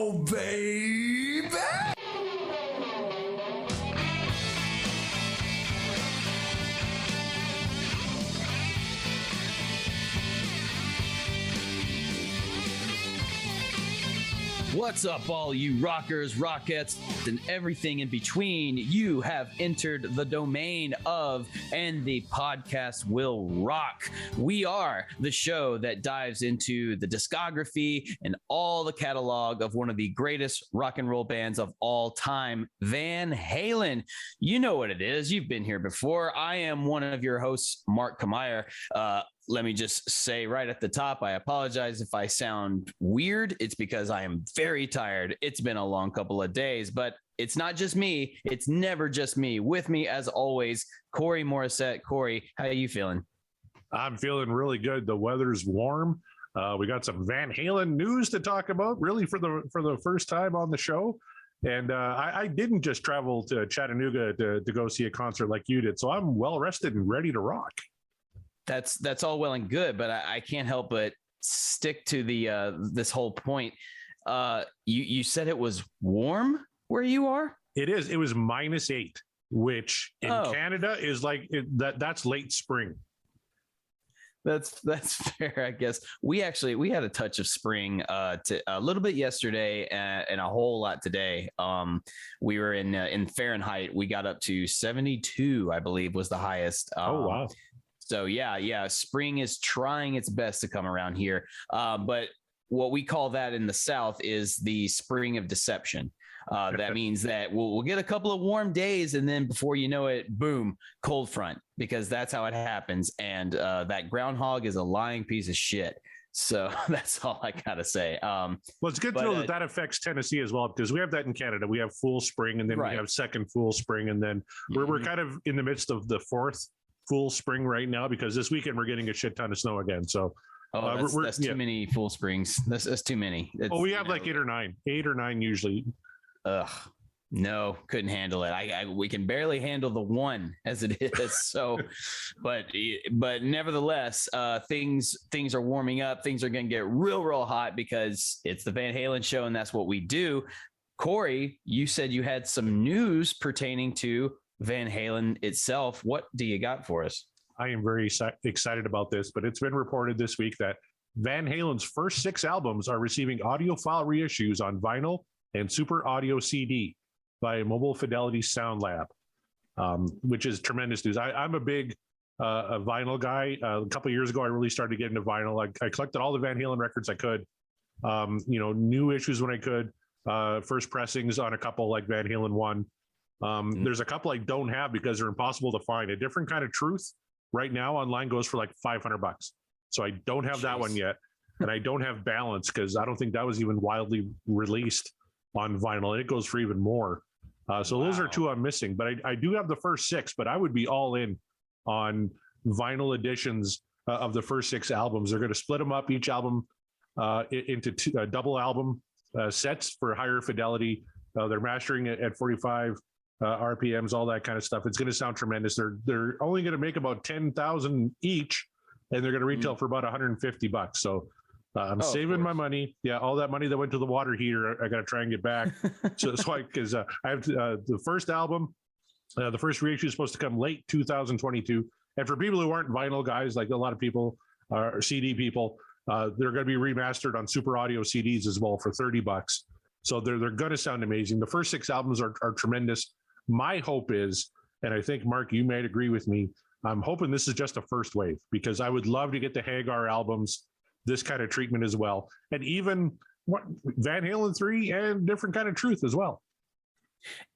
go, baby! What's up, all you rockers, rockettes, and everything in between? You have entered the domain of And the Podcast Will Rock. We are the show that dives into the discography and all the catalog of one of the greatest rock and roll bands of all time, Van Halen. You know what it is. You've been here before. I am one of your hosts, Mark Kamier. Let me just say right at the top, I apologize if I sound weird. It's because I am very tired. It's been a long couple of days, but it's not just me. It's never just me. With me, as always, Corey Morissette. Corey, how are you feeling? I'm feeling really good. The weather's warm. We got some Van Halen news to talk about, really for the first time on the show. And I didn't just travel to Chattanooga to go see a concert like you did, so I'm well rested and ready to rock. That's all well and good, but I can't help but stick to the this whole point. You said it was warm where you are? It is. It was -8, which in Canada is like that's late spring. That's fair, I guess. We had a touch of spring to a little bit yesterday and a whole lot today. We were in Fahrenheit. We got up to 72, I believe, was the highest. Oh wow. So yeah, spring is trying its best to come around here. But what we call that in the South is the spring of deception. That means that we'll get a couple of warm days, and then before you know it, boom, cold front, because that's how it happens. And that groundhog is a lying piece of shit. So that's all I gotta say. Well, it's good to know that affects Tennessee as well, because we have that in Canada. We have full spring, and then we have second full spring, and then we're kind of in the midst of the fourth full spring right now, because this weekend we're getting a shit ton of snow again. So that's too many full springs. That's too many. We have like 8 or 9 usually. Ugh, no, couldn't handle it. We can barely handle the one as it is. So, but nevertheless, things are warming up. Things are going to get real hot because it's the Van Halen show, and that's what we do. Corey, you said you had some news pertaining to Van Halen itself. What do you got for us? I am very excited about this, but it's been reported this week that Van Halen's first 6 albums are receiving audiophile reissues on vinyl and super audio CD by Mobile Fidelity Sound Lab, which is tremendous news. I'm a big a vinyl guy. A couple of years ago, I really started to get into vinyl. I collected all the Van Halen records I could, new issues when I could, first pressings on a couple like Van Halen 1. There's a couple I don't have because they're impossible to find. A Different Kind of Truth right now online goes for like $500. So I don't have that one yet. And I don't have Balance because I don't think that was even widely released on vinyl. And it goes for even more. So those are 2 I'm missing, but I do have the first 6, but I would be all in on vinyl editions of the first 6 albums. They're going to split them up, each album into 2 double album sets for higher fidelity. They're mastering it at 45 RPMs, all that kind of stuff. It's going to sound tremendous. They're only going to make about 10,000 each, and they're going to retail for about $150. So I'm saving my money. Yeah, all that money that went to the water heater, I got to try and get back. So because I have the first album, the first reissue is supposed to come late 2022. And for people who aren't vinyl guys, like a lot of people are CD people, they're going to be remastered on super audio CDs as well for $30. So they're going to sound amazing. The first 6 albums are tremendous. My hope is, and I think, Mark, you might agree with me, I'm hoping this is just a first wave, because I would love to get the Hagar albums, this kind of treatment as well. And even Van Halen 3 and Different Kind of Truth as well.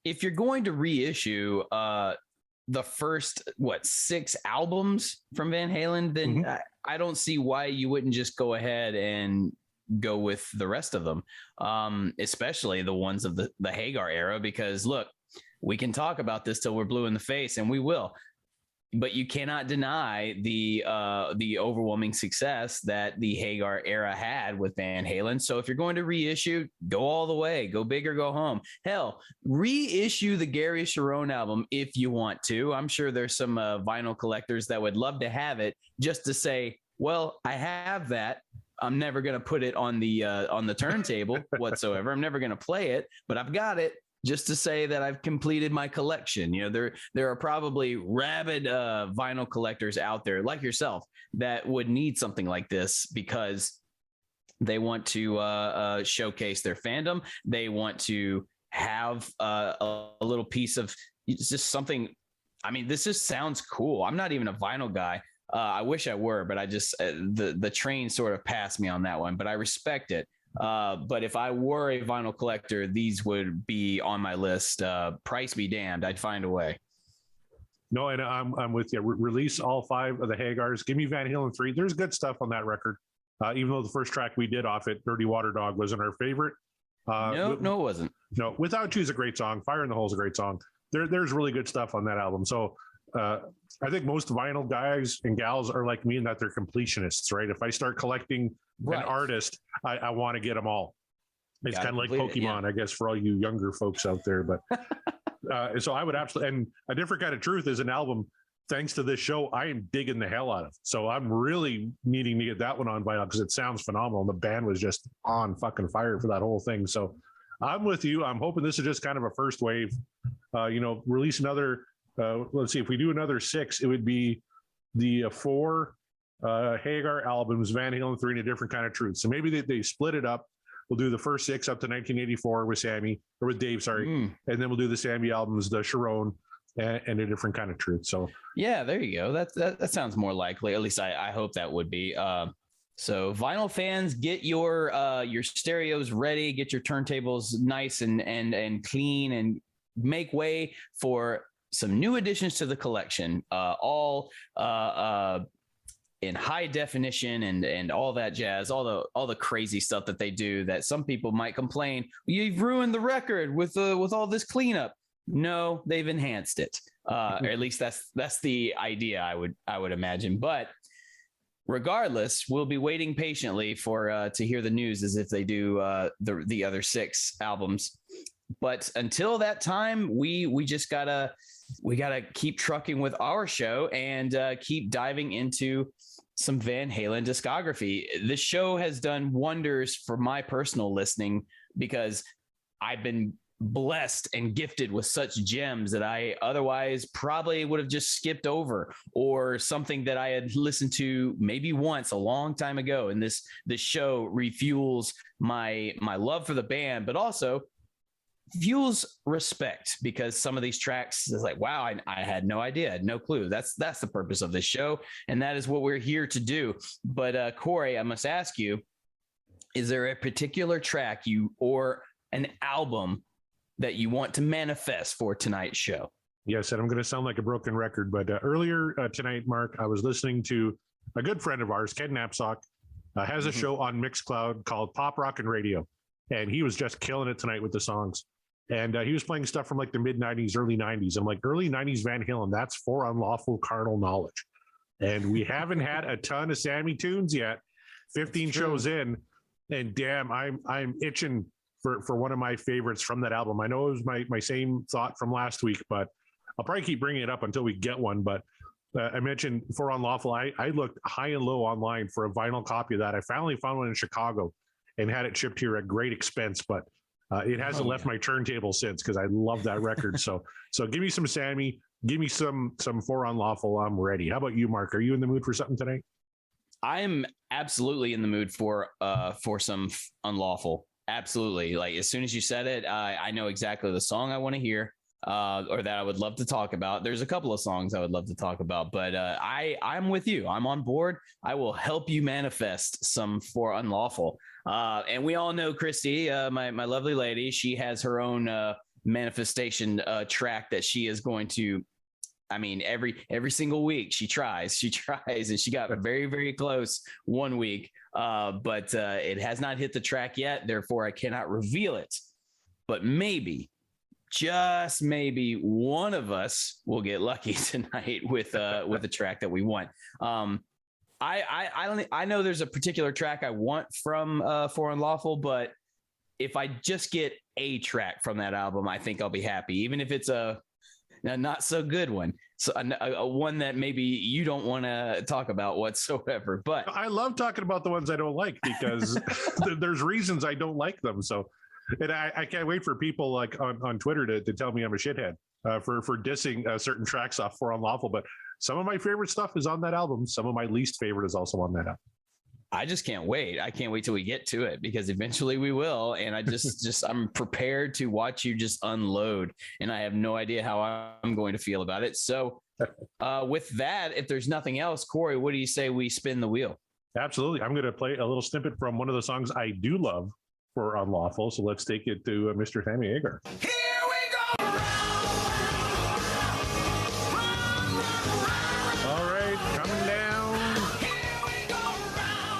If you're going to reissue the first, 6 albums from Van Halen, then I don't see why you wouldn't just go ahead and go with the rest of them, especially the ones of the Hagar era, because look, we can talk about this till we're blue in the face, and we will. But you cannot deny the overwhelming success that the Hagar era had with Van Halen. So if you're going to reissue, go all the way, go big or go home. Hell, reissue the Gary Sharon album if you want to. I'm sure there's some vinyl collectors that would love to have it just to say, well, I have that. I'm never going to put it on the turntable whatsoever. I'm never going to play it, but I've got it just to say that I've completed my collection. You know, there are probably rabid vinyl collectors out there like yourself that would need something like this because they want to showcase their fandom. They want to have a little piece of just something. I mean, this just sounds cool. I'm not even a vinyl guy. I wish I were, but I just the train sort of passed me on that one. But I respect it. But if I were a vinyl collector, these would be on my list. Price be damned, I'd find a way. No, and I'm with you. Release all 5 of the Hagars. Give me Van Halen 3. There's good stuff on that record. Even though the first track we did off it, Dirty Water Dog, wasn't our favorite. No, it wasn't. No, Without You is a great song. Fire in the Hole is a great song. There's really good stuff on that album. So I think most vinyl guys and gals are like me in that they're completionists, right? If I start collecting an artist, I want to get them all. It's kind of like Pokemon, I guess, for all you younger folks out there. But so I would absolutely, and A Different Kind of Truth is an album, thanks to this show, I am digging the hell out of. So I'm really needing to get that one on vinyl because it sounds phenomenal. And the band was just on fucking fire for that whole thing. So I'm with you. I'm hoping this is just kind of a first wave. Release another. Let's see, if we do another 6, it would be the 4 Hagar albums, Van Halen 3 and A Different Kind of Truth. So maybe they split it up. We'll do the first 6 up to 1984 with Sammy, or with Dave, sorry. And then we'll do the Sammy albums, the Sharon and A Different Kind of Truth. So yeah, there you go. That sounds more likely. At least I hope that would be. So vinyl fans, get your stereos ready, get your turntables nice and clean, and make way for some new additions to the collection, all in high definition and all that jazz, all the crazy stuff that they do that some people might complain, you've ruined the record with all this cleanup. No, they've enhanced it. Or at least that's the idea, I would imagine. But regardless, we'll be waiting patiently for to hear the news as if they do the other 6 albums. But until that time, we just gotta keep trucking with our show and keep diving into some Van Halen discography. This show has done wonders for my personal listening because I've been blessed and gifted with such gems that I otherwise probably would have just skipped over, or something that I had listened to maybe once a long time ago. And this show refuels my love for the band, but also fuels respect, because some of these tracks is like, wow, I had no idea, I had no clue. That's the purpose of this show, and that is what we're here to do. But Corey, I must ask you, is there a particular track or an album that you want to manifest for tonight's show? Yes, and I'm going to sound like a broken record, but earlier tonight, Mark, I was listening to a good friend of ours, Ken Knapsack, has a show on Mixcloud called Pop Rock and Radio, and he was just killing it tonight with the songs. And he was playing stuff from like the mid 90s, early 90s. I'm like, early 90s Van Halen, that's for unlawful carnal knowledge. And we haven't had a ton of Sammy tunes yet, 15 shows in. And damn, I'm itching for one of my favorites from that album. I know it was my same thought from last week, but I'll probably keep bringing it up until we get one. But I mentioned For Unlawful. I looked high and low online for a vinyl copy of that. I finally found one in Chicago and had it shipped here at great expense, but it hasn't left my turntable since, because I love that record. So give me some Sammy, give me some For Unlawful. I'm ready. How about you, Mark? Are you in the mood for something tonight? I'm absolutely in the mood for some Unlawful. Absolutely. Like, as soon as you said it, I know exactly the song I want to hear, or that I would love to talk about. There's a couple of songs I would love to talk about, but I'm with you. I'm on board. I will help you manifest some For Unlawful. And we all know Christy, my lovely lady, she has her own manifestation track that she is going to, I mean, every single week she tries, and she got very, very close one week, but it has not hit the track yet. Therefore, I cannot reveal it, but maybe, just maybe, one of us will get lucky tonight with a track that we want. I know there's a particular track I want from For Unlawful, but if I just get a track from that album, I think I'll be happy. Even if it's a not so good one. So a one that maybe you don't want to talk about whatsoever. But I love talking about the ones I don't like because there's reasons I don't like them. So, and I can't wait for people like on Twitter to tell me I'm a shithead for dissing certain tracks off for Unlawful. But some of my favorite stuff is on that album. Some of my least favorite is also on that album. I just can't wait. I can't wait till we get to it because eventually we will. And I just I'm prepared to watch you just unload. And I have no idea how I'm going to feel about it. So with that, if there's nothing else, Corey, what do you say we spin the wheel? Absolutely. I'm going to play a little snippet from one of the songs I do love for Unlawful. So let's take it to Mr. Sammy Agar. Here we go. All right, coming down.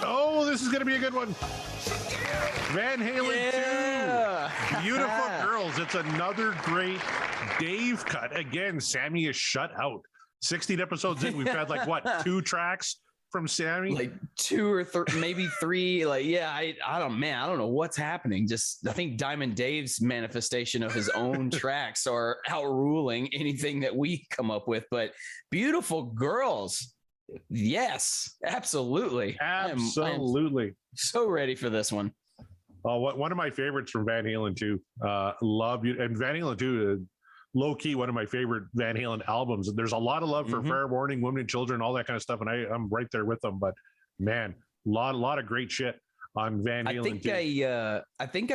Oh, this is going to be a good one. Van Halen 2, Beautiful Girls. It's another great Dave cut. Again, Sammy is shut out. 16 episodes in, we've had like what, 2 tracks from Sammy? Like 2 or maybe 3. Like, yeah, I don't know what's happening. Just I think Diamond Dave's manifestation of his own tracks are outruling anything that we come up with. But Beautiful Girls. Yes, absolutely. Absolutely. I'm so ready for this one. Oh, one of my favorites from Van Halen 2. Love you. And Van Halen 2, low key, one of my favorite Van Halen albums. There's a lot of love for Fair Warning, Women and Children, all that kind of stuff. And I'm right there with them. But man, a lot of great shit on Van Halen 2. I think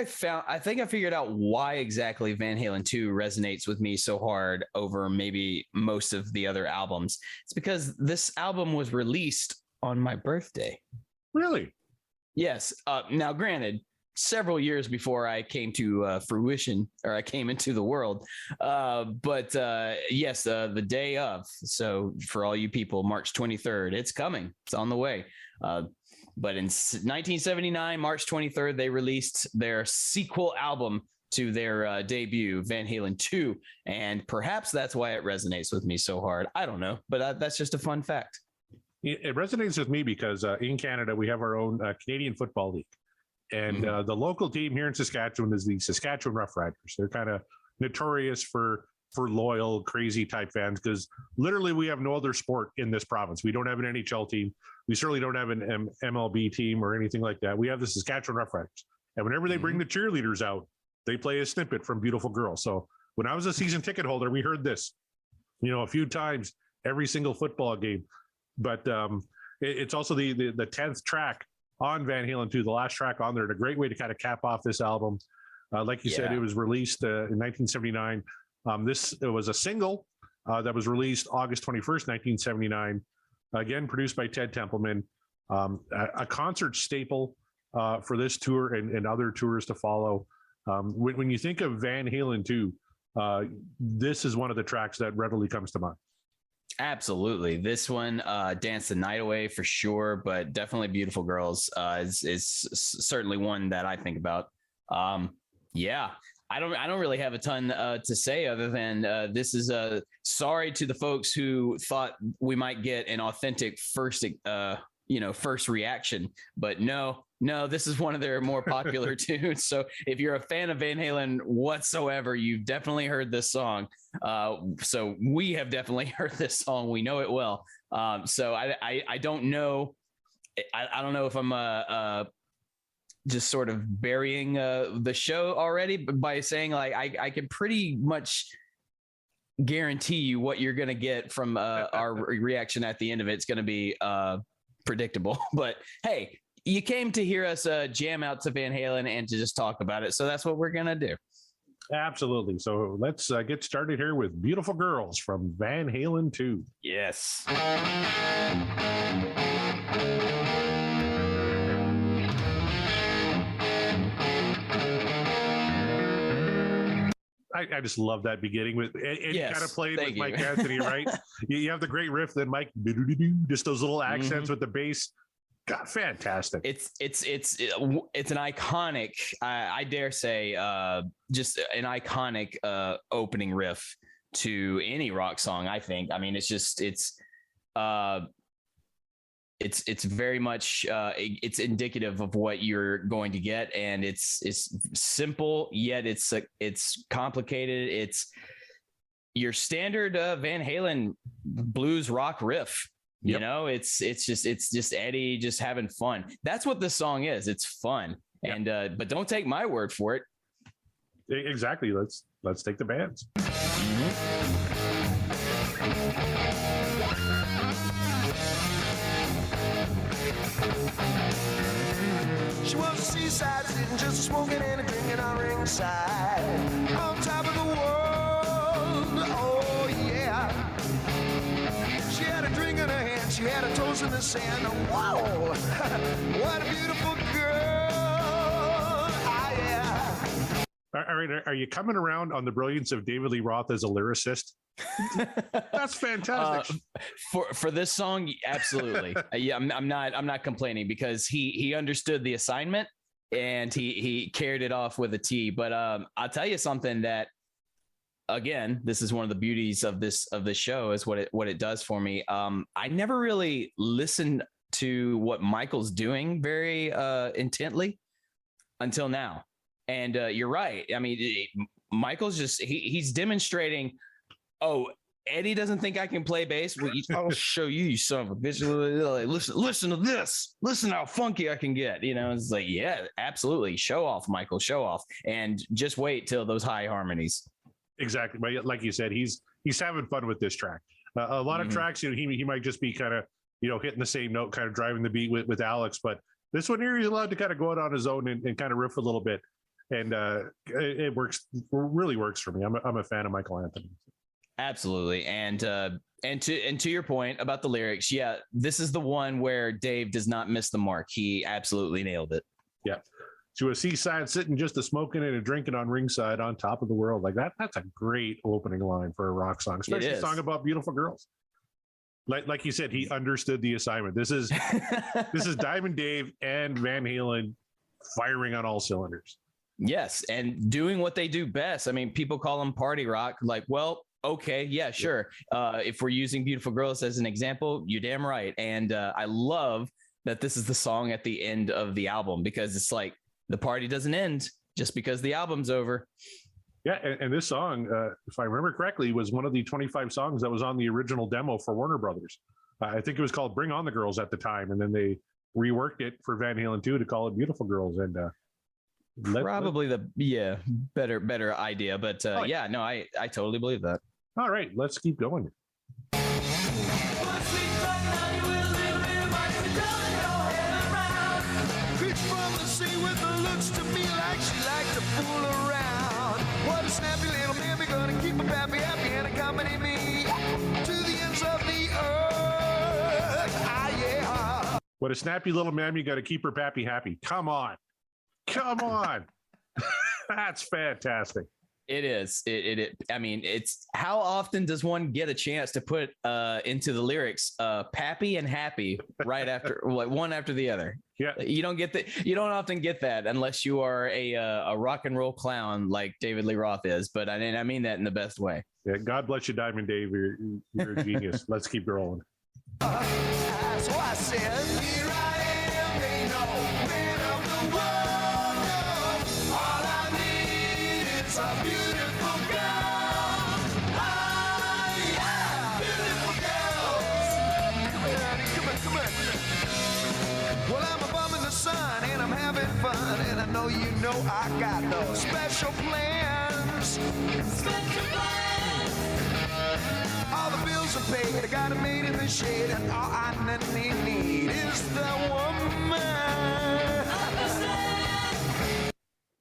I figured out why exactly Van Halen 2 resonates with me so hard over maybe most of the other albums. It's because this album was released on my birthday. Really? Yes. Now, granted, several years before I came to fruition, or I came into the world. But yes, the day of. So for all you people, March 23rd, it's coming. It's on the way. But in 1979, March 23rd, they released their sequel album to their debut, Van Halen 2. And perhaps that's why it resonates with me so hard. I don't know, but that's just a fun fact. It resonates with me because in Canada, we have our own Canadian Football League. And the local team here in Saskatchewan is the Saskatchewan Roughriders. They're kind of notorious for loyal, crazy type fans because literally we have no other sport in this province. We don't have an NHL team. We certainly don't have an MLB team or anything like that. We have the Saskatchewan Roughriders. And whenever they bring the cheerleaders out, they play a snippet from Beautiful Girl. So when I was a season ticket holder, we heard this, a few times every single football game. But it's also the 10th track on Van Halen 2, the last track on there, and a great way to kind of cap off this album. Like you said, it was released in 1979. It was a single that was released August 21st, 1979. Again, produced by Ted Templeman. A concert staple for this tour and other tours to follow. When you think of Van Halen 2, this is one of the tracks that readily comes to mind. Absolutely. This one, Dance the Night Away for sure, but definitely Beautiful Girls is certainly one that I think about. Yeah, I don't really have a ton to say other than this is sorry to the folks who thought we might get an authentic first reaction, but no, this is one of their more popular tunes. So if you're a fan of Van Halen whatsoever, you've definitely heard this song. So we have definitely heard this song. We know it well. So I don't know. I don't know if I'm just sort of burying the show already by saying like I can pretty much guarantee you what you're going to get from our reaction at the end of it. It's going to be predictable, but hey, you came to hear us jam out to Van Halen and to just talk about it. So that's what we're going to do. Absolutely. So let's get started here with Beautiful Girls from Van Halen 2. Yes. I just love that beginning with it. Yes, kind of played with Mike Anthony, right? You have the great riff, then Mike, just those little accents with the bass. God, fantastic! It's an iconic, I dare say, just an iconic opening riff to any rock song. I think. I mean, it's very much it's indicative of what you're going to get, and it's simple yet it's complicated. your standard Van Halen blues rock riff. You know, it's just Eddie just having fun. That's what this song is. It's fun. Yep. And but don't take my word for it. Exactly. Let's take the bands. She was a seaside sitting, just smoking and a drinking on ringside, on top of the world. Oh yeah. She had a drink in her hand, she had her toes in the sand. Whoa, what a beautiful girl. Ah yeah. All right, are you coming around on the brilliance of David Lee Roth as a lyricist? That's fantastic. For this song, absolutely. Yeah, I'm not complaining, because he understood the assignment and he carried it off with a T. But I'll tell you something that, again, this is one of the beauties of this show, is what it does for me. I never really listened to what Michael's doing very intently until now. And you're right. I mean, Michael's just he's demonstrating. Oh, Eddie doesn't think I can play bass. Well, I'll show you, you son of a bitch. Like, listen to this. Listen how funky I can get. You know, it's like, yeah, absolutely. Show off, Michael. Show off, and just wait till those high harmonies. Exactly. But like you said, he's having fun with this track. A lot of tracks, you know, he might just be kind of, you know, hitting the same note, kind of driving the beat with Alex. But this one here, he's allowed to kind of go out on his own and kind of riff a little bit. And it really works for me. I'm a fan of Michael Anthony. Absolutely. And to your point about the lyrics, yeah, this is the one where Dave does not miss the mark. He absolutely nailed it. Yeah. To a seaside sitting, just a smoking and a drinking on ringside, on top of the world. Like that's a great opening line for a rock song, especially a song about beautiful girls. Like you said, he understood the assignment. This is Diamond Dave and Van Halen firing on all cylinders. Yes, and doing what they do best. I mean, people call them party rock. Like, well, okay, yeah, sure. If we're using Beautiful Girls as an example, you're damn right. And I love that this is the song at the end of the album, because it's like the party doesn't end just because the album's over. Yeah, and this song, if I remember correctly, was one of the 25 songs that was on the original demo for Warner Brothers. I think it was called Bring On the Girls at the time, and then they reworked it for Van Halen 2 to call it Beautiful Girls. And probably the better idea, but yeah, no, I totally believe that. All right, let's keep going. Creeps from the sea with the looks to me like she likes to fool around. What a snappy little mammy, gonna keep a pappy happy and accompany me to the ends of the earth. Ah yeah. What a snappy little mammy, got to keep her pappy happy. Come on. That's fantastic. It is. I mean, it's how often does one get a chance to put into the lyrics pappy and happy right after, like one after the other? Yeah. You don't often get that unless you are a rock and roll clown like David Lee Roth is. But I mean that in the best way. Yeah. God bless you, Diamond Dave. You're a genius. Let's keep rolling. So I said, here I am, they know, man of the world. All I need is a beautiful girl. Ah, yeah, beautiful girls. Come on. Well, I'm a bum in the sun and I'm having fun, and I know you know I got those special plans. All the bills are paid, I got it made in the shade, and all I need is the woman.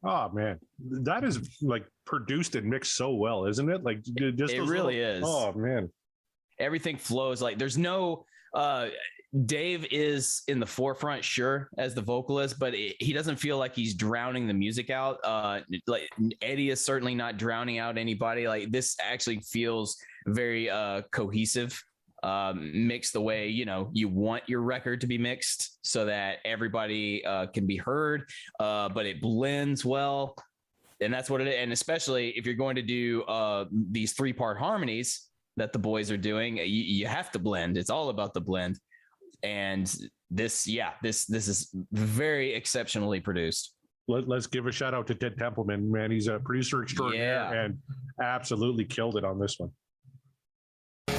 Oh man, that is like produced and mixed so well, isn't it? Like just it really is. Oh man, everything flows. Like there's no Dave is in the forefront, sure, as the vocalist, but he doesn't feel like he's drowning the music out. Like Eddie is certainly not drowning out anybody. Like this actually feels very cohesive, mixed the way you want your record to be mixed, so that everybody can be heard, but it blends well. And that's what it is. And especially if you're going to do these 3-part harmonies that the boys are doing, you have to blend. It's all about the blend. And this is very exceptionally produced. Let's give a shout out to Ted Templeman, man. He's a producer extraordinaire and absolutely killed it on this one. A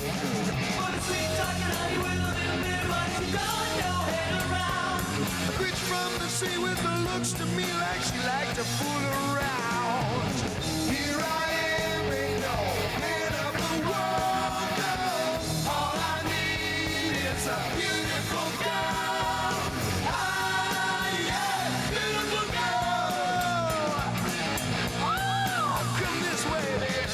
creature from the sea with the looks to me like she liked to fool around. Here I am, ain't no man of the world, no. All I need is a beautiful girl. Ah, yeah, beautiful girl. Oh, come this way, baby.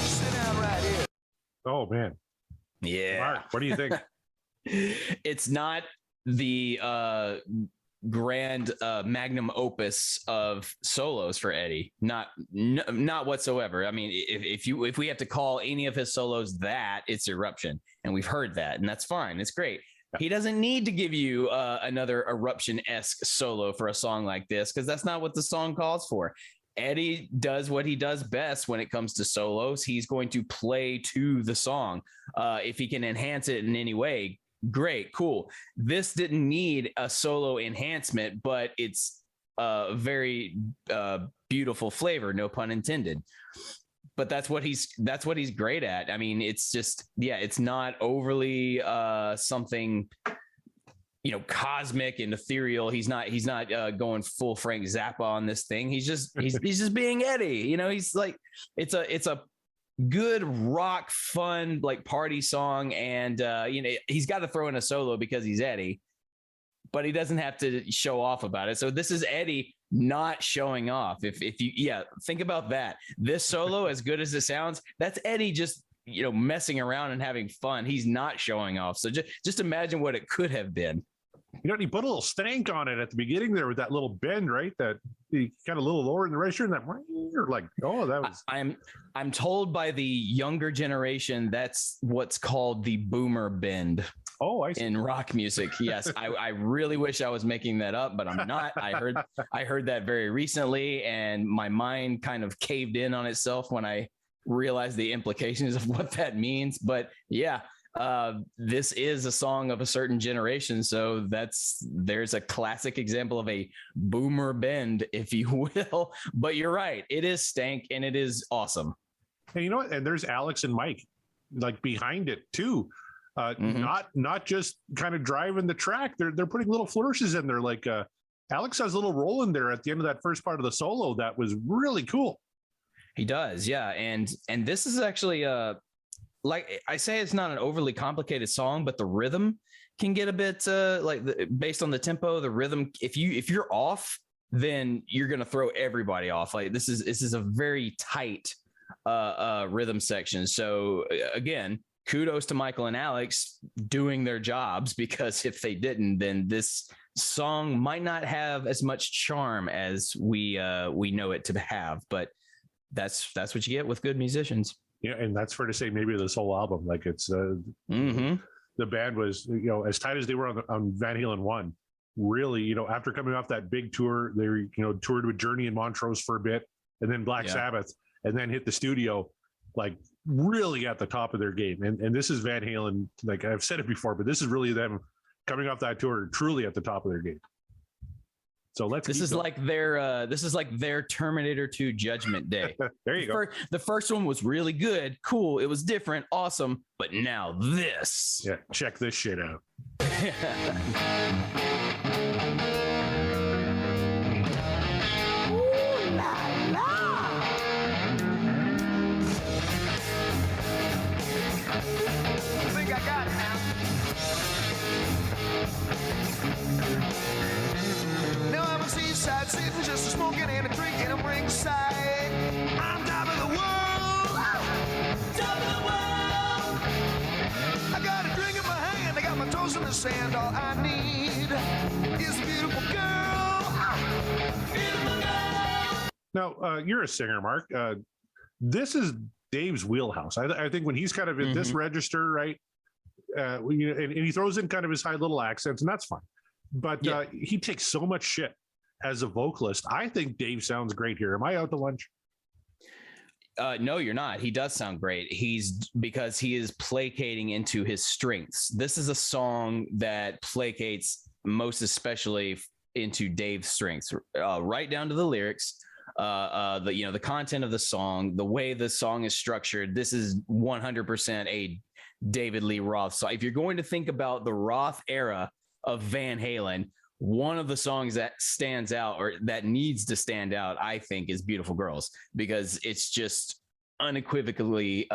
Sit down right here. Oh man, Yeah. Mark, what do you think? It's not the grand magnum opus of solos for Eddie. Not whatsoever. I mean, if we have to call any of his solos that, it's Eruption, and we've heard that, and that's fine. It's great. He doesn't need to give you another Eruption-esque solo for a song like this, because that's not what the song calls for. Eddie does what he does best when it comes to solos. He's going to play to the song. If he can enhance it in any way, great, cool. This didn't need a solo enhancement, but it's a very beautiful flavor, no pun intended. But that's what he's great at. I mean, it's just, it's not overly something, cosmic and ethereal. He's not going full Frank Zappa on this thing. He's just being Eddie. He's like, it's a good rock, fun, like party song. And, he's got to throw in a solo because he's Eddie, but he doesn't have to show off about it. So this is Eddie not showing off. If you think about that, this solo, as good as it sounds, that's Eddie just, messing around and having fun. He's not showing off. So just imagine what it could have been. He put a little stank on it at the beginning there with that little bend, right? That he got a little lower in the register, and that like, oh, that was. I'm told by the younger generation that's what's called the boomer bend. Oh, I see. In rock music. Yes, I really wish I was making that up, but I'm not. I heard that very recently, and my mind kind of caved in on itself when I realized the implications of what that means. But yeah. This is a song of a certain generation, so there's a classic example of a boomer bend, if you will. But you're right, it is stank and it is awesome. And you know what? And there's Alex and Mike like behind it too. Not just kind of driving the track. They're putting little flourishes in there. Like Alex has a little roll in there at the end of that first part of the solo that was really cool. He does, yeah. And this is actually like I say, it's not an overly complicated song, but the rhythm can get a bit based on the tempo, the rhythm. If you're off, then you're going to throw everybody off. Like this is a very tight rhythm section. So again, kudos to Michael and Alex doing their jobs, because if they didn't, then this song might not have as much charm as we know it to have. But that's what you get with good musicians. Yeah, and that's fair to say. Maybe this whole album, like it's the band was, as tight as they were on Van Halen 1. Really, after coming off that big tour, they toured with Journey in Montrose for a bit, and then Black Sabbath, and then hit the studio, like really at the top of their game. And this is Van Halen, like I've said it before, but this is really them coming off that tour, truly at the top of their game. So this is like their Terminator 2 Judgment Day. There you go. The first one was really good, cool. It was different, awesome. But now this. Yeah, check this shit out. Ooh la la. I think I got it now. Now I'm a seaside sitting, just a smoking and a drinking. I'm ringside. I'm top of the world. Top of the world. I got a drink in my hand. I got my toes in the sand. All I need is a beautiful girl. Beautiful girl. Now, you're a singer, Mark. This is Dave's wheelhouse. I think when he's kind of in this register, right? And he throws in kind of his high little accents, and that's fine. But he takes so much shit as a vocalist. I think Dave sounds great here. Am I out to lunch? No, you're not. He does sound great. Because he is placating into his strengths. This is a song that placates most especially into Dave's strengths, right down to the lyrics, the content of the song, the way the song is structured. This is 100% a David Lee Roth song. If you're going to think about the Roth era of Van Halen, one of the songs that stands out or that needs to stand out, I think, is Beautiful Girls, because it's just unequivocally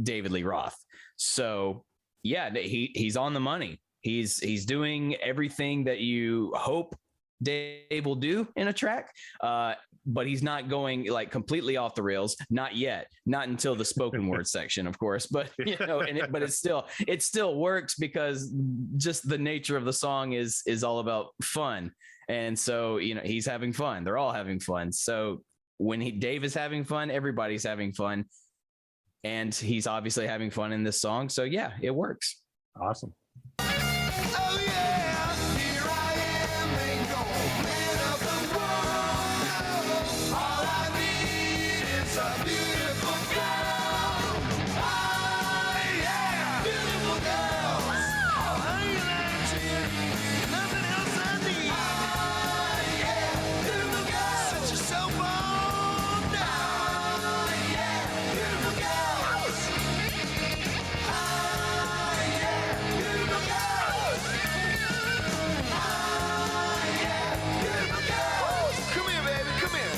David Lee Roth. So yeah, he's on the money. He's doing everything that you hope Dave will do in a track, but he's not going like completely off the rails. Not yet. Not until the spoken word section, of course. But but it still works because just the nature of the song is all about fun, and so he's having fun. They're all having fun. So when Dave is having fun, everybody's having fun, and he's obviously having fun in this song. So yeah, it works. Awesome. Oh yeah, here I am, ain't gonna rid of the world. All I need is a beautiful girl. Oh yeah, beautiful girls. Halen II, nothing else I need. Oh yeah, beautiful girls. Set yourself on down. Oh yeah, beautiful girls. Oh yeah, beautiful girls. Come here, baby. Come here.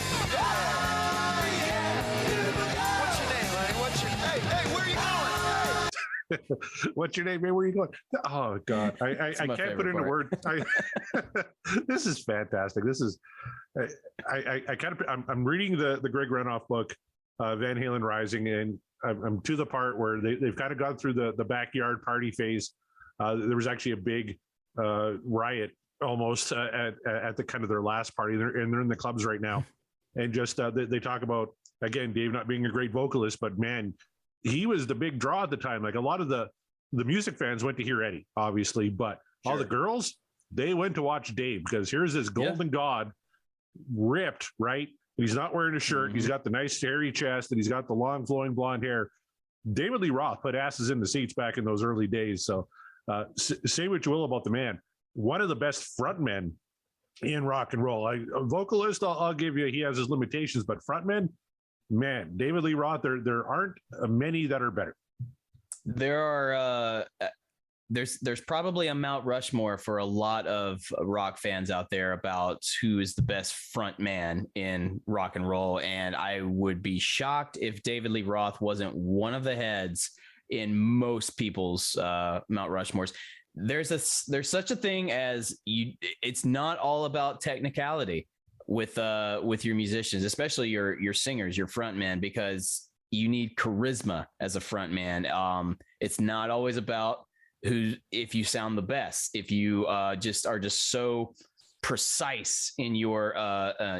What's your name, honey? Hey, where are you going? Hey. What's your name, man? Where are you going? Oh God, I can't put into words. This is fantastic. This is, I'm reading the Greg Renoff book, Van Halen Rising, and I'm to the part where they've kind of gone through the backyard party phase. There was actually a big riot almost at the kind of their last party, they're in the clubs right now, and just they talk about, again, Dave not being a great vocalist, but man, he was the big draw at the time. Like a lot of the music fans went to hear Eddie, obviously, but all the girls, they went to watch Dave, because here's this golden god ripped, right? He's not wearing a shirt. He's got the nice hairy chest, and he's got the long flowing blonde hair. David Lee Roth put asses in the seats back in those early days. So say what you will about the man, one of the best frontmen in rock and roll. A vocalist, I'll give you, he has his limitations, but frontmen, man, David Lee Roth, there aren't many that are better. There are there's probably a Mount Rushmore for a lot of rock fans out there about who is the best front man in rock and roll, and I would be shocked if David Lee Roth wasn't one of the heads in most people's Mount Rushmores. There's such a thing as it's not all about technicality with your musicians, especially your singers, your frontmen, because you need charisma as a frontman. It's not always about if you sound the best, if you just are just so precise in your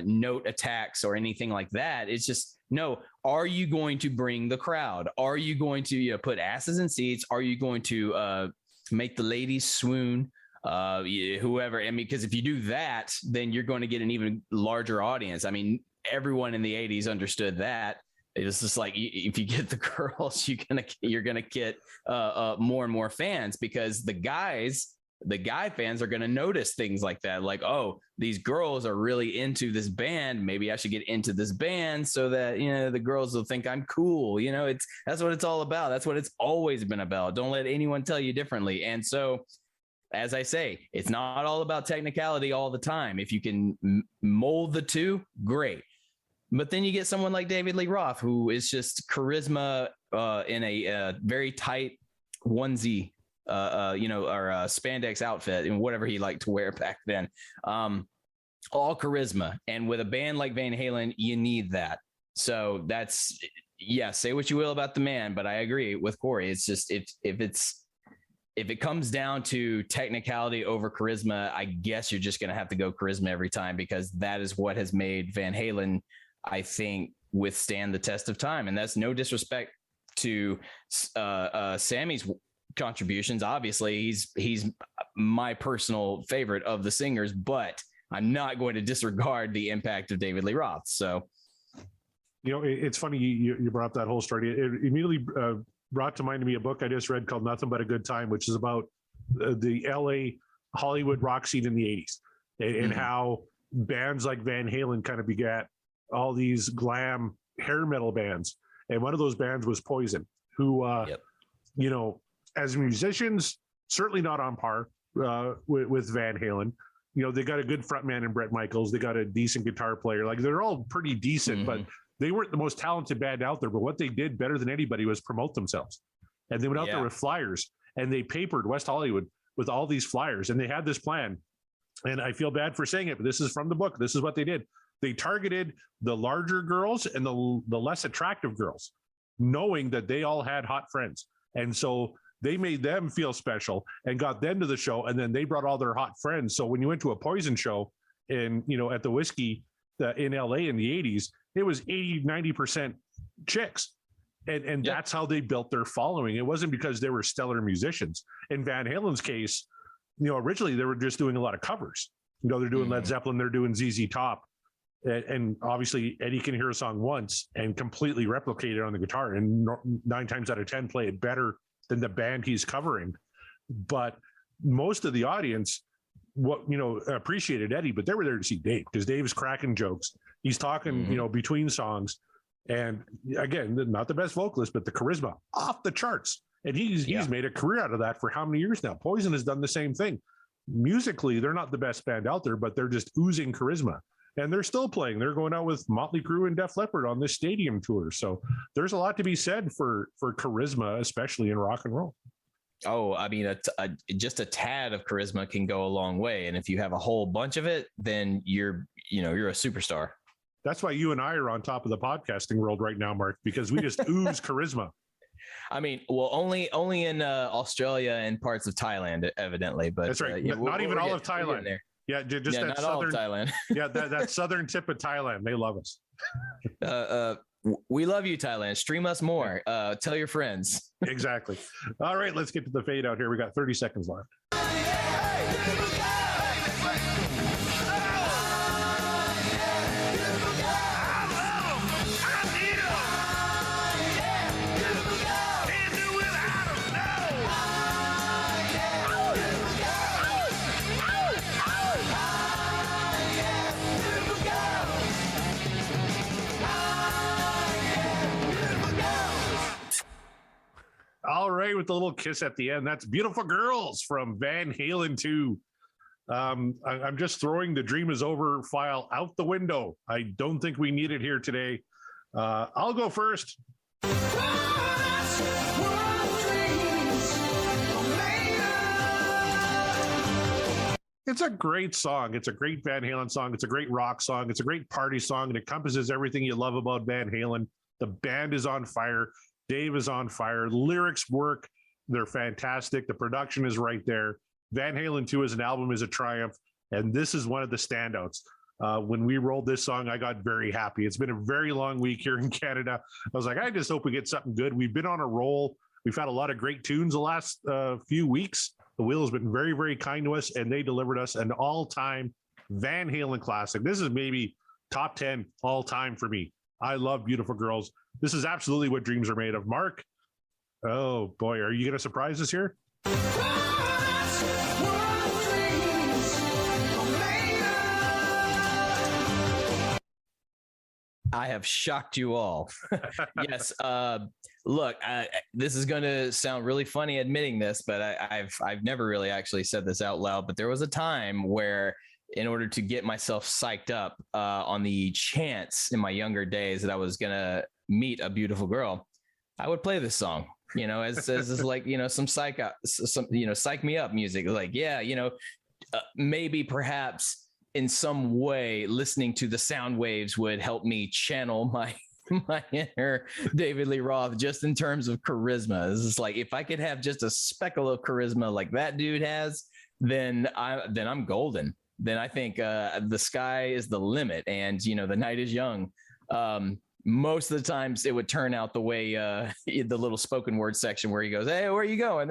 note attacks or anything like that. It's just, no, are you going to bring the crowd? Are you going to put asses in seats? Are you going to make the ladies swoon? Whoever. I mean, because if you do that, then you're going to get an even larger audience. I mean, everyone in the 80s understood that. It's just like, if you get the girls, you're gonna get more and more fans, because the guy fans are gonna notice things like that. Like, oh, these girls are really into this band. Maybe I should get into this band so that the girls will think I'm cool. That's what it's all about. That's what it's always been about. Don't let anyone tell you differently. And so, as I say, it's not all about technicality all the time. If you can mold the two, great. But then you get someone like David Lee Roth, who is just charisma in a very tight onesie, or spandex outfit, and whatever he liked to wear back then. All charisma. And with a band like Van Halen, you need that. So that's, say what you will about the man, but I agree with Corey. It's just, if it comes down to technicality over charisma, I guess you're just going to have to go charisma every time, because that is what has made Van Halen, I think, withstand the test of time. And that's no disrespect to Sammy's contributions. Obviously, he's my personal favorite of the singers, but I'm not going to disregard the impact of David Lee Roth. So It's funny you brought up that whole story. It immediately brought to mind to me a book I just read called Nothing But a Good Time, which is about the LA Hollywood rock scene in the 80s and how bands like Van Halen kind of begat all these glam hair metal bands. And one of those bands was Poison, who, as musicians, certainly not on par with Van Halen. They got a good frontman in Bret Michaels. They got a decent guitar player. Like, they're all pretty decent, but they weren't the most talented band out there. But what they did better than anybody was promote themselves. And they went out there with flyers, and they papered West Hollywood with all these flyers. And they had this plan. And I feel bad for saying it, but this is from the book. This is what they did. They targeted the larger girls and the less attractive girls, knowing that they all had hot friends. And so they made them feel special and got them to the show. And then they brought all their hot friends. So when you went to a Poison show at the Whiskey in LA in the 80s, it was 80-90% chicks. And that's how they built their following. It wasn't because they were stellar musicians. In Van Halen's case, originally they were just doing a lot of covers. They're doing Led Zeppelin, they're doing ZZ Top. And obviously Eddie can hear a song once and completely replicate it on the guitar. And 9 times out of 10 play it better than the band he's covering. But most of the audience, appreciated Eddie, but they were there to see Dave because Dave's cracking jokes. He's talking, between songs. And again, not the best vocalist, but the charisma off the charts. And he's made a career out of that for how many years now? Poison has done the same thing. Musically, they're not the best band out there, but they're just oozing charisma. And they're still playing. They're going out with Motley Crue and Def Leppard on this stadium tour. So there's a lot to be said for charisma, especially in rock and roll. Oh, I mean, just a tad of charisma can go a long way. And if you have a whole bunch of it, then you're a superstar. That's why you and I are on top of the podcasting world right now, Mark, because we just ooze charisma. I mean, well, only in Australia and parts of Thailand, evidently. But that's right. Not even all of Thailand. Yeah, just that not southern all of Thailand. Yeah, that southern tip of Thailand. They love us. We love you, Thailand. Stream us more. Tell your friends. Exactly. All right, let's get to the fade out here. We got 30 seconds left. All right, with the little kiss at the end. That's Beautiful Girls from Van Halen II. I'm just throwing the Dream Is Over file out the window. I don't think we need it here today. I'll go first. It's a great song. It's a great Van Halen song. It's a great rock song. It's a great party song. It encompasses everything you love about Van Halen. The band is on fire. Dave is on fire. Lyrics work. They're fantastic. The production is right there. Van Halen 2 as an album is a triumph. And this is one of the standouts. When we rolled this song, I got very happy. It's been a very long week here in Canada. I was like, I just hope we get something good. We've been on a roll. We've had a lot of great tunes the last few weeks. The Wheel has been very, very kind to us, and they delivered us an all-time Van Halen classic. This is maybe top 10 all-time for me. I love Beautiful Girls. This is absolutely what dreams are made of. Mark, oh boy, are you going to surprise us here? I have shocked you all. Yes. Look, this is going to sound really funny admitting this, but I've never really actually said this out loud, but there was a time where in order to get myself psyched up on the chance in my younger days that I was going to meet a beautiful girl, I would play this song, as like, some psych me up music. Like, maybe perhaps in some way listening to the sound waves would help me channel my inner David Lee Roth, just in terms of charisma. This is like, if I could have just a speckle of charisma like that dude has, then I'm golden. Then I think the sky is the limit, and the night is young. Most of the times it would turn out the way the little spoken word section where he goes, "Hey, where are you going?"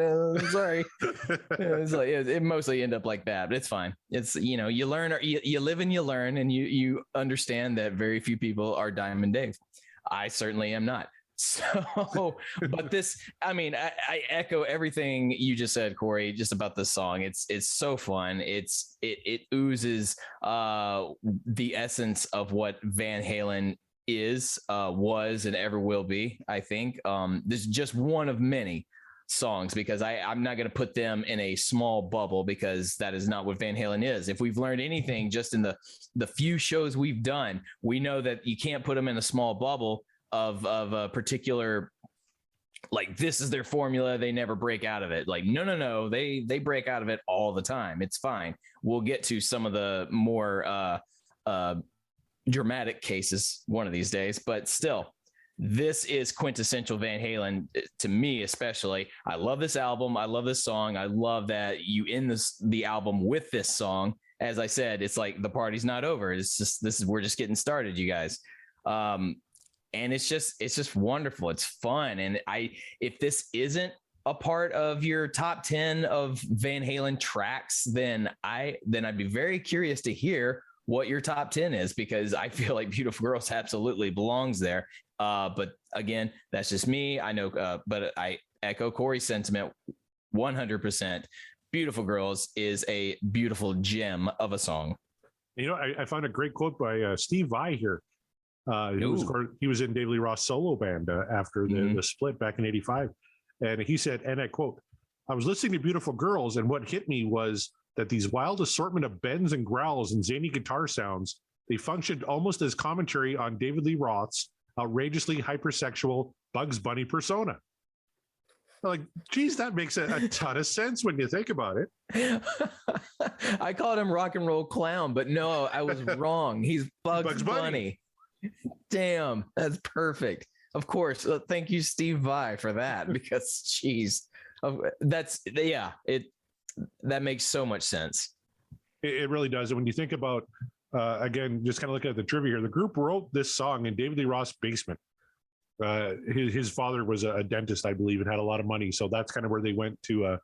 Sorry. It's like it mostly end up like that, but it's fine. It's you learn, or you live and you learn, and you understand that very few people are Diamond Dave. I certainly am not. So, but this, I mean, I echo everything you just said, Corey, just about this song. It's so fun. It oozes the essence of what Van Halen is, was, and ever will be. I think this is just one of many songs, because I'm not going to put them in a small bubble, because that is not what Van Halen is. If we've learned anything just in the few shows we've done, we know that you can't put them in a small bubble of a particular, like, this is their formula, they never break out of it. Like, no, they break out of it all the time. It's fine. We'll get to some of the more dramatic cases one of these days, but still, this is quintessential Van Halen to me, especially. I love this album. I love this song. I love that you end the album with this song. As I said, it's like the party's not over. It's just, we're just getting started, you guys. And it's just wonderful. It's fun. And if this isn't a part of your top 10 of Van Halen tracks, then I'd be very curious to hear what your top 10 is, because I feel like Beautiful Girls absolutely belongs there. But again, that's just me. I know, but I echo Corey's sentiment 100%. Beautiful Girls is a beautiful gem of a song. You know, I found a great quote by Steve Vai here. He was in David Lee Roth's solo band after the split back in '85. And he said, and I quote, "I was listening to Beautiful Girls, and what hit me was that these wild assortment of bends and growls and zany guitar sounds, they functioned almost as commentary on David Lee Roth's outrageously hypersexual Bugs Bunny persona." Like, geez, that makes a ton of sense when you think about it. I called him Rock and Roll Clown, but no, I was wrong. He's Bugs Bunny. Damn, that's perfect. Of course. Thank you, Steve Vai, for that, because geez, that makes so much sense. It really does. And when you think about, again, just kind of looking at the trivia here, the group wrote this song in David Lee Roth's basement. His father was a dentist, I believe, and had a lot of money. So that's kind of where they went to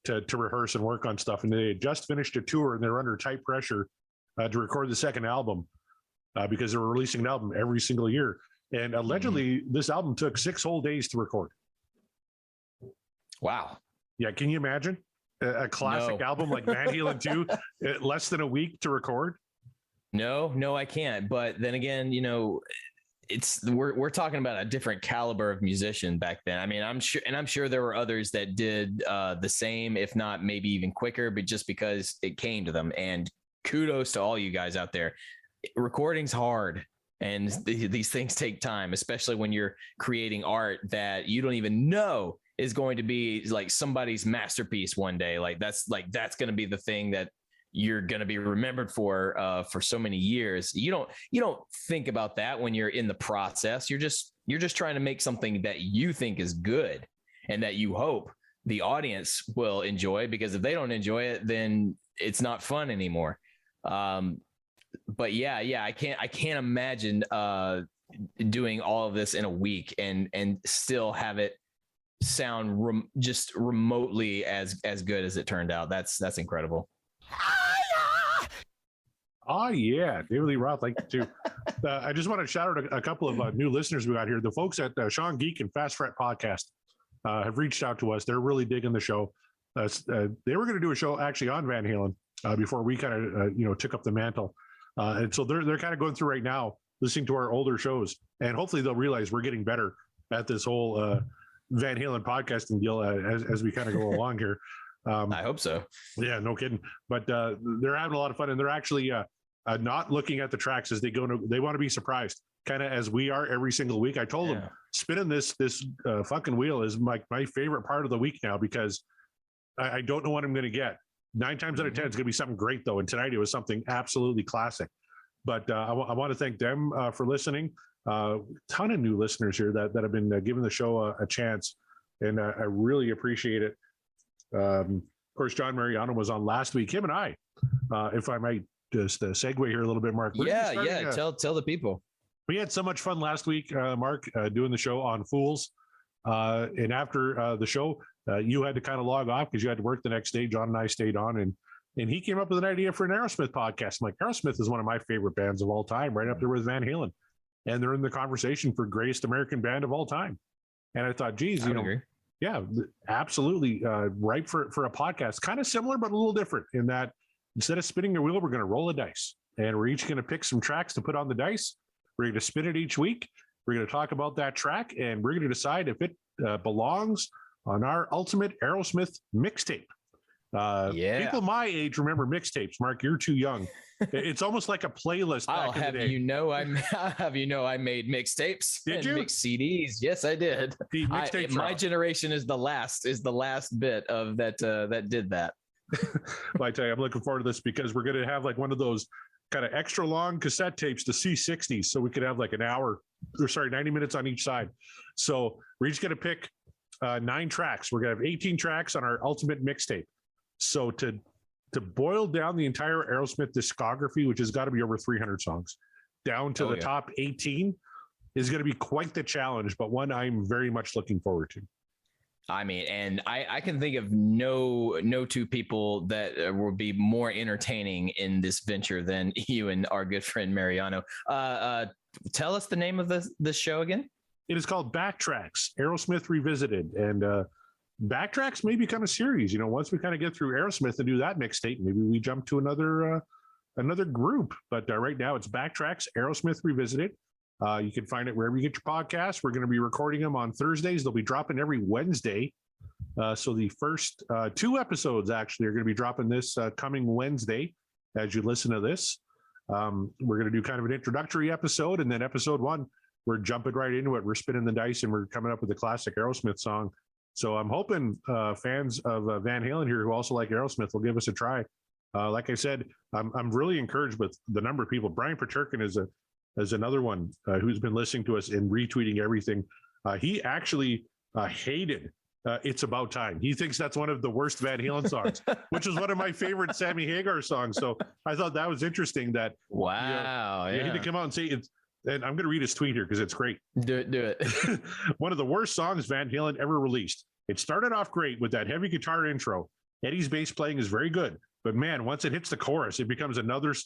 rehearse and work on stuff. And they had just finished a tour, and they were under tight pressure to record the second album. Because they were releasing an album every single year. And allegedly, this album took 6 whole days to record. Wow. Yeah, can you imagine? A classic album like Van Halen II, less than a week to record? No, I can't. But then again, you know, we're talking about a different caliber of musician back then. I mean, I'm sure there were others that did the same, if not maybe even quicker, but just because it came to them. And kudos to all you guys out there. Recording's hard, and these things take time, especially when you're creating art that you don't even know is going to be like somebody's masterpiece one day. That's going to be the thing that you're going to be remembered for so many years. You don't think about that when you're in the process. You're just trying to make something that you think is good and that you hope the audience will enjoy, because if they don't enjoy it, then it's not fun anymore. But yeah, I can't imagine doing all of this in a week and still have it sound just remotely as good as it turned out. That's incredible. Oh yeah, David Lee Roth, like to. I just want to shout out a couple of new listeners we got here. The folks at Sean Geek and Fast Fret Podcast have reached out to us. They're really digging the show. They were going to do a show actually on Van Halen before we kind of took up the mantle. And so they're kind of going through right now, listening to our older shows, and hopefully they'll realize we're getting better at this whole Van Halen podcasting deal as we kind of go along here. I hope so. Yeah, no kidding. But they're having a lot of fun, and they're actually not looking at the tracks as they go. They want to be surprised, kind of as we are every single week. I told them spinning this fucking wheel is my favorite part of the week now, because I don't know what I'm going to get. 9 times out of 10, it's going to be something great, though. And tonight it was something absolutely classic. But I want to thank them for listening. Ton of new listeners here that have been giving the show a chance. And I really appreciate it. Of course, John Mariano was on last week. Him and I, if I might just segue here a little bit, Mark. Tell the people. We had so much fun last week, Mark, doing the show on Fools. And after the show, you had to kind of log off because you had to work the next day. John and I stayed on, and he came up with an idea for an Aerosmith podcast. I'm like, Aerosmith is one of my favorite bands of all time, right up there with Van Halen. and they're in the conversation for greatest American band of all time. And I thought, geez, agree. yeah, absolutely ripe for a podcast. Kind of similar, but a little different in that instead of spinning the wheel, we're going to roll a dice, and we're each going to pick some tracks to put on the dice. We're going to spin it each week. We're going to talk about that track, and we're going to decide if it belongs on our ultimate Aerosmith mixtape. People my age remember mixtapes. Mark, you're too young. It's almost like a playlist. I'll have you know, I made mixtapes. Did you? Mix CDs? Yes, I did. My generation is the last bit of that that did that. Well, I tell you, I'm looking forward to this because we're going to have like one of those kind of extra long cassette tapes, the C60s, so we could have like 90 minutes on each side. So we're each going to pick 9 tracks. We're going to have 18 tracks on our ultimate mixtape. So to boil down the entire Aerosmith discography, which has got to be over 300 songs, down to top 18 is going to be quite the challenge, but one I'm very much looking forward to. I mean, and I can think of no two people that will be more entertaining in this venture than you and our good friend Mariano. Tell us the name of this show again. It is called Backtracks, Aerosmith Revisited. And Backtracks may become a series. Once we kind of get through Aerosmith and do that mixtape, maybe we jump to another group. But right now it's Backtracks, Aerosmith Revisited. You can find it wherever you get your podcasts. We're going to be recording them on Thursdays. They'll be dropping every Wednesday. So the first 2 episodes actually are going to be dropping this coming Wednesday as you listen to this. We're going to do kind of an introductory episode, and then episode 1, we're jumping right into it. We're spinning the dice, and we're coming up with a classic Aerosmith song. So I'm hoping fans of Van Halen here who also like Aerosmith will give us a try. Like I said, I'm really encouraged with the number of people. Brian Paterkin is another one who's been listening to us and retweeting everything. He actually hated It's About Time. He thinks that's one of the worst Van Halen songs, which is one of my favorite Sammy Hagar songs. So I thought that was interesting that he had to come out and say it's. And I'm going to read his tweet here because it's great. Do it. One of the worst songs Van Halen ever released. It started off great with that heavy guitar intro. Eddie's bass playing is very good, but man, once it hits the chorus, it becomes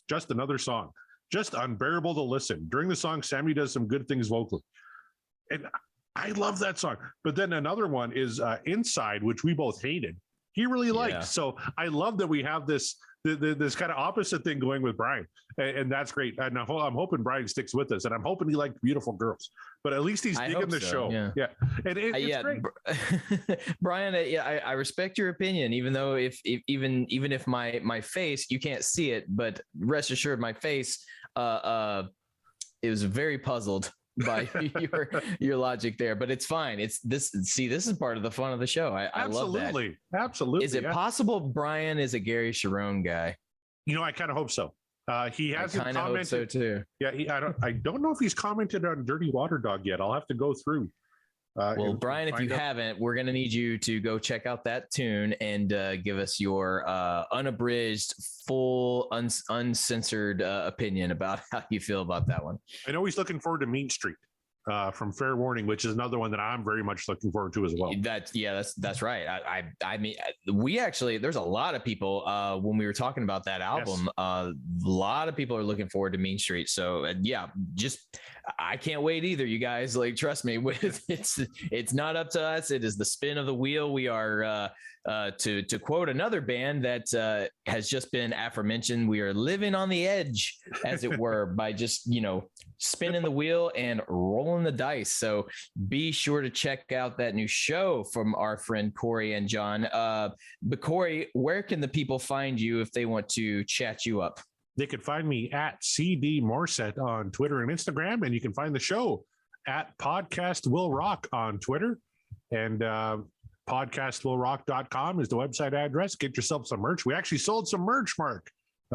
just another song. Just unbearable to listen. During the song, Sammy does some good things vocally. And I love that song. But then another one is Inside, which we both hated. He really liked. Yeah. So I love that we have this kind of opposite thing going with Brian. And that's great. And I'm hoping Brian sticks with us. And I'm hoping he liked Beautiful Girls. But at least he's digging the show. Yeah. And it's great. Brian, I respect your opinion, even though even if my face, you can't see it, but rest assured my face is very puzzled by your logic there, but it's fine. This is part of the fun of the show. I love that. Absolutely. Is it possible Brian is a Gary Cherone guy? I kind of hope so. He hasn't commented. Hope so too. Yeah, I don't know if he's commented on Dirty Water Dog yet. I'll have to go through. Well, Brian, if you haven't, we're going to need you to go check out that tune and give us your unabridged, full, uncensored opinion about how you feel about that one. I know he's looking forward to Mean Street from Fair Warning, which is another one that I'm very much looking forward to as well. That's right. I mean, we actually, there's a lot of people when we were talking about that album, a lot of people are looking forward to Mean Street. So I can't wait either, you guys. Like, trust me, it's not up to us. It is the spin of the wheel. We are to quote another band that has just been aforementioned, we are living on the edge, as it were, by just spinning the wheel and rolling the dice. So be sure to check out that new show from our friend Corey and John. But Corey, where can the people find you if they want to chat you up? They can find me at CD Morset on Twitter and Instagram, and you can find the show at Podcast Will Rock on Twitter, and podcastwillrock.com is the website address. Get yourself some merch. We actually sold some merch, Mark.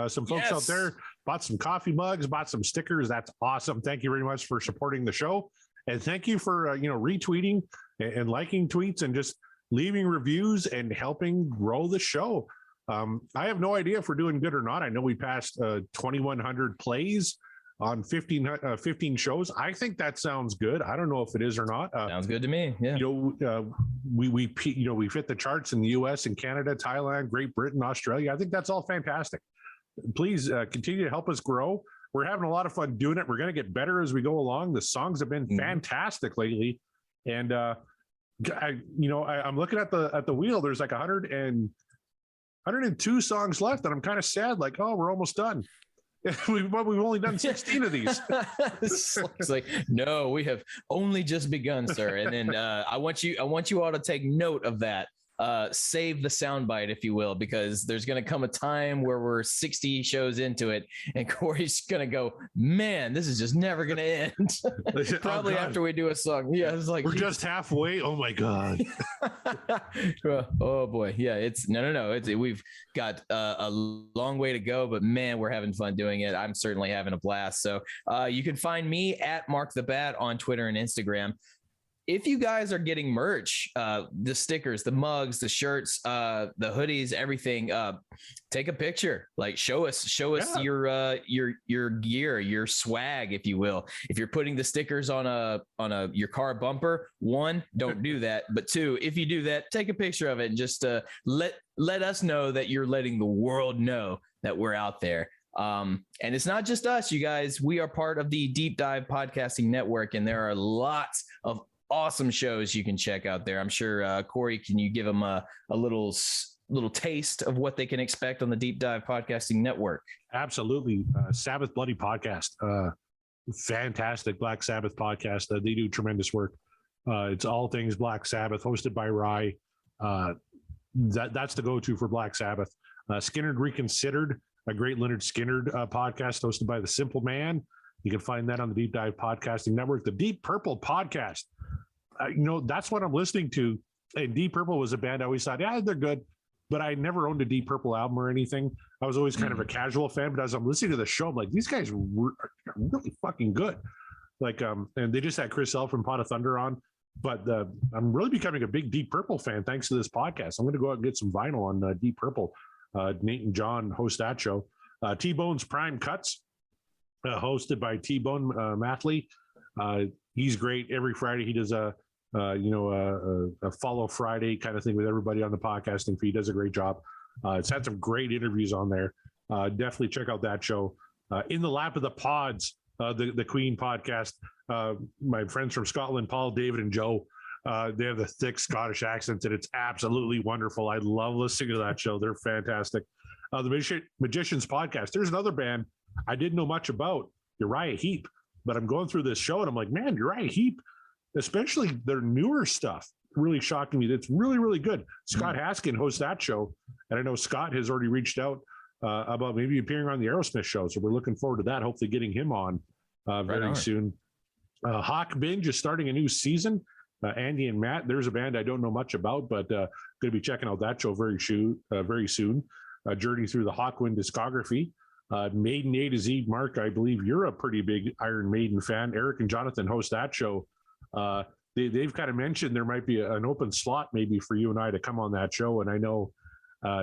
Some folks out there bought some coffee mugs, bought some stickers. That's awesome. Thank you very much for supporting the show, and thank you for retweeting and liking tweets and just leaving reviews and helping grow the show. I have no idea if we're doing good or not. I know we passed 2,100 plays on 15 shows. I think that sounds good. I don't know if it is or not. Sounds good to me. Yeah. We've hit the charts in the US and Canada, Thailand, Great Britain, Australia. I think that's all fantastic. Please continue to help us grow. we're having a lot of fun doing it. We're going to get better as we go along. The songs have been fantastic lately. And, I'm looking at the wheel. There's like 102 songs left, and I'm kind of sad. Like, oh, we're almost done. We've only done 16 of these. It's like, no, we have only just begun, sir. And then I want you all to take note of that. Save the soundbite, if you will, because there's going to come a time where we're 60 shows into it and Corey's going to go, man, this is just never going to end. Probably after we do a song. Yeah. It's like, we're just halfway. Oh my God. Oh boy. Yeah. It's no. We've got a long way to go, but man, we're having fun doing it. I'm certainly having a blast. So you can find me at Mark the Bat on Twitter and Instagram. If you guys are getting merch, the stickers, the mugs, the shirts, the hoodies, everything, take a picture, like show us your gear, your swag, if you will. If you're putting the stickers on your car bumper, one, don't do that. But two, if you do that, take a picture of it and just let us know that you're letting the world know that we're out there. And it's not just us, you guys. We are part of the Deep Dive Podcasting Network, and there are lots of awesome shows you can check out there. I'm sure, Corey, can you give them a little taste of what they can expect on the Deep Dive Podcasting Network? Absolutely. Sabbath Bloody Podcast. Fantastic Black Sabbath podcast. They do tremendous work. It's all things Black Sabbath, hosted by Rye. That's the go-to for Black Sabbath. Skinnerd Reconsidered, a great Leonard Skinnerd podcast hosted by The Simple Man. You can find that on the Deep Dive Podcasting Network. The Deep Purple Podcast. That's what I'm listening to. And Deep Purple was a band I always thought, yeah, they're good. But I never owned a Deep Purple album or anything. I was always kind of a casual fan. But as I'm listening to the show, I'm like, these guys are really fucking good. Like, and they just had Chris L from Pot of Thunder on. But I'm really becoming a big Deep Purple fan thanks to this podcast. I'm going to go out and get some vinyl on Deep Purple. Nate and John host that show. T-Bone's Prime Cuts, hosted by T-Bone Mathley. He's great. Every Friday he does a follow Friday kind of thing with everybody on the podcasting feed. Does a great job. It's had some great interviews on there. Definitely check out that show. In the Lap of the Pods, the Queen podcast. My friends from Scotland, Paul, David, and Joe, they have the thick Scottish accents, and it's absolutely wonderful. I love listening to that show. They're fantastic. The Magicians Podcast. There's another band I didn't know much about, Uriah Heep, but I'm going through this show and I'm like, man, Uriah Heep, especially their newer stuff, really shocking me. That's really, really good. Scott Haskin hosts that show, and I know Scott has already reached out about maybe appearing on the Aerosmith show, so we're looking forward to that. Hopefully getting him on very soon. Hawk Binge is starting a new season. Andy and Matt, there's a band I don't know much about, but going to be checking out that show very soon. Journey through the Hawkwind discography. Maiden A to Z. Mark, I believe you're a pretty big Iron Maiden fan. Eric and Jonathan host that show. They've kind of mentioned there might be an open slot maybe for you and I to come on that show. And I know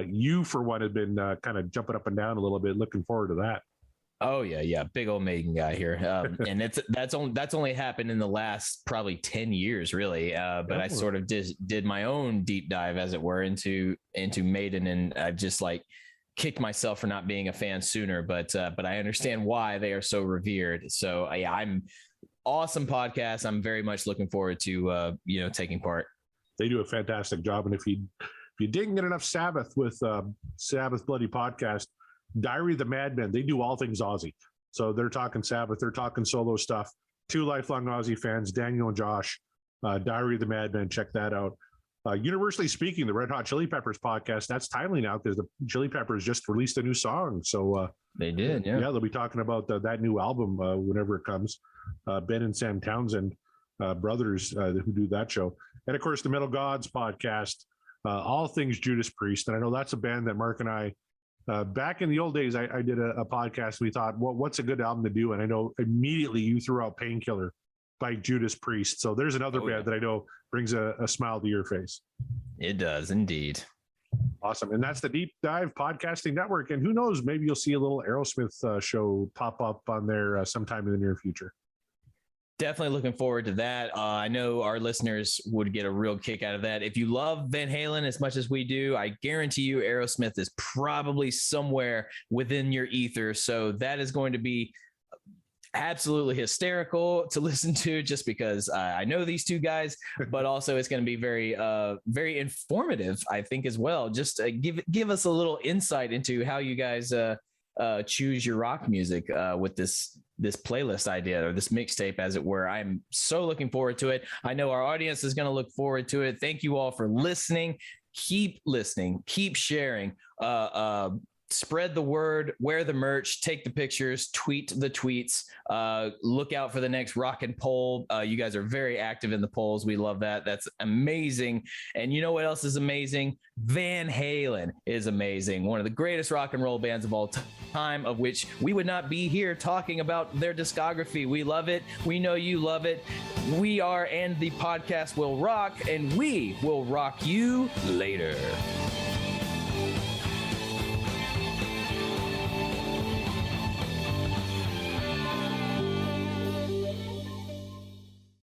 you, for one, have been kind of jumping up and down a little bit. Looking forward to that. Oh yeah, big old Maiden guy here, and that's only happened in the last probably 10 years, really. But I sort of did my own deep dive, as it were, into Maiden, and I've just like kicked myself for not being a fan sooner. But I understand why they are so revered. So yeah, I'm awesome podcast. I'm very much looking forward to taking part. They do a fantastic job, and if you didn't get enough Sabbath with Sabbath Bloody Podcast. Diary of the Madmen, they do all things Aussie. So they're talking Sabbath, they're talking solo stuff. Two lifelong Aussie fans, Daniel and Josh. Diary of the Madmen, check that out. Universally Speaking, the Red Hot Chili Peppers podcast, that's timely now because the Chili Peppers just released a new song. So they did, yeah. They'll be talking about that new album whenever it comes. Ben and Sam Townsend, brothers who do that show. And of course, the Metal Gods podcast, all things Judas Priest. And I know that's a band that Mark and I, back in the old days, I did a podcast. We thought, what's a good album to do? And I know immediately you threw out Painkiller by Judas Priest. So there's another band that I know brings a smile to your face. It does indeed. Awesome. And that's the Deep Dive Podcasting Network. And who knows, maybe you'll see a little Aerosmith show pop up on there sometime in the near future. Definitely looking forward to that. I know our listeners would get a real kick out of that. If you love Van Halen as much as we do, I guarantee you Aerosmith is probably somewhere within your ether. So that is going to be absolutely hysterical to listen to, just because I know these two guys, but also it's going to be very, very informative, I think, as well. Just give us a little insight into how you guys choose your rock music with this playlist idea, or this mixtape, as it were. I'm so looking forward to it. I know our audience is going to look forward to it. Thank you all for listening. Keep listening, keep sharing, spread the word, wear the merch, take the pictures, tweet the tweets, look out for the next Rockin' Poll. You guys are very active in the polls. We love that. That's amazing. And you know what else is amazing? Van Halen is amazing. One of the greatest rock and roll bands of all time, of which we would not be here talking about their discography. We love it. We know you love it. We are, and the podcast will rock, and we will rock you later.